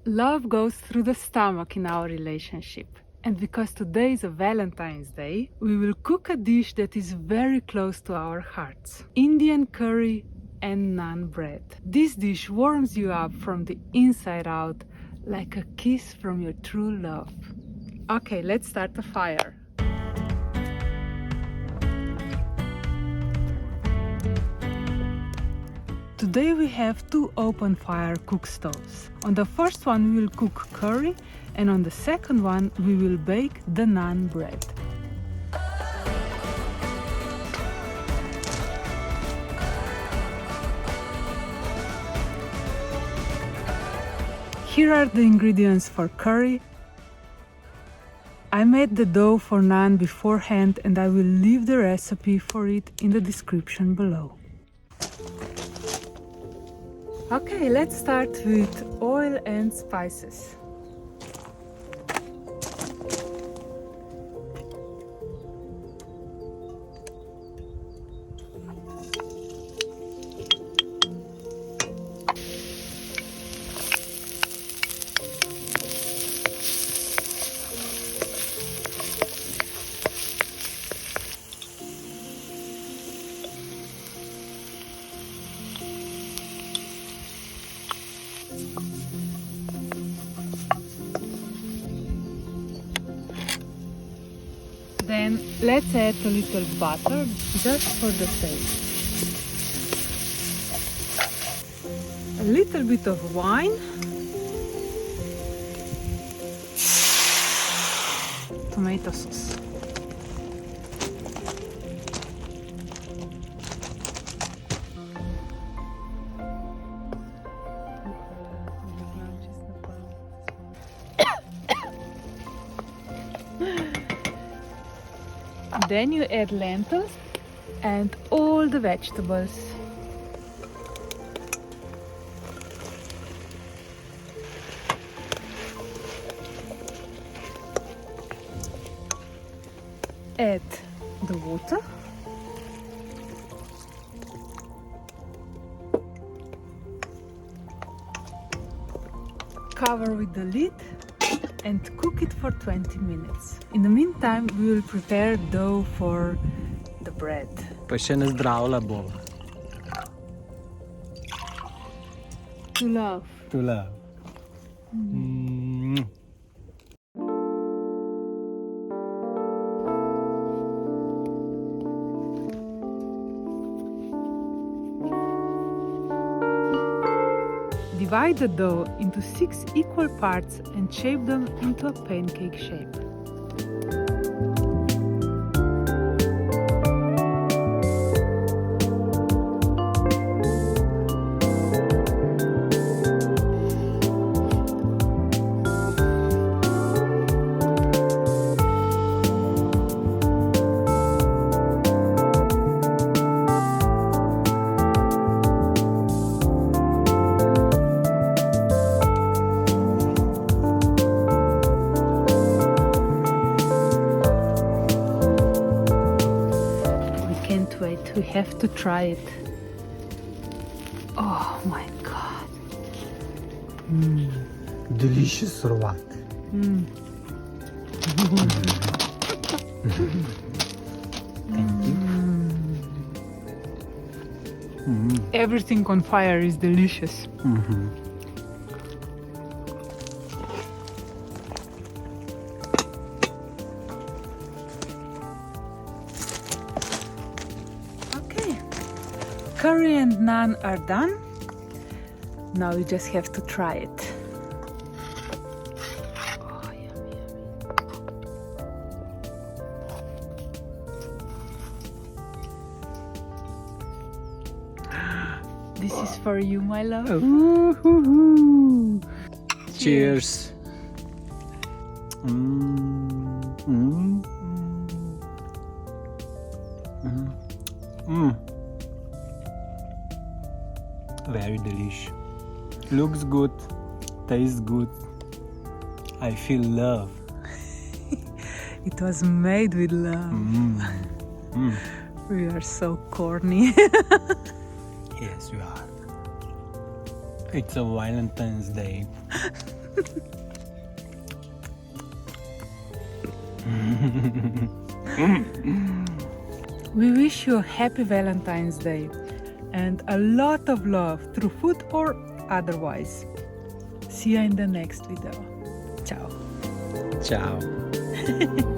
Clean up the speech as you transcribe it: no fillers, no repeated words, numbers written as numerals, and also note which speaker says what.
Speaker 1: Love goes through the stomach in our relationship. And because today is a Valentine's Day, we will cook a dish that is very close to our hearts. Indian curry and naan bread. This dish warms you up from the inside out like a kiss from your true love. Okay, let's start the fire. Today we have two open fire cook stoves. On the first one we will cook curry, and on the second one we will bake the naan bread. Here are the ingredients for curry. I made the dough for naan beforehand and I will leave the recipe for it in the description below. Okay, let's start with oil and spices. Then let's add a little butter just for the taste. A little bit of wine. Tomato sauce. Then you add lentils and all the vegetables. Add the water. Cover with the lid and cook it for 20 minutes. In the meantime, we will prepare dough for the bread.
Speaker 2: Pa še ne zdravila bova.
Speaker 1: To love.
Speaker 2: To love.
Speaker 1: Divide the dough into 6 equal parts and shape them into a pancake shape. Wait, we have to try it. Oh my god.
Speaker 2: Delicious or what? Thank you.
Speaker 1: Everything on fire is delicious. Curry and naan are done. Now you just have to try it. Oh, yummy, yummy. This is for you, my love.
Speaker 2: Cheers. Very delicious. Looks good, tastes good. I feel love.
Speaker 1: It was made with love. We are so corny.
Speaker 2: Yes, we are. It's a Valentine's Day.
Speaker 1: We wish you a happy Valentine's Day and a lot of love through food or otherwise. See you in the next video. Ciao.
Speaker 2: Ciao.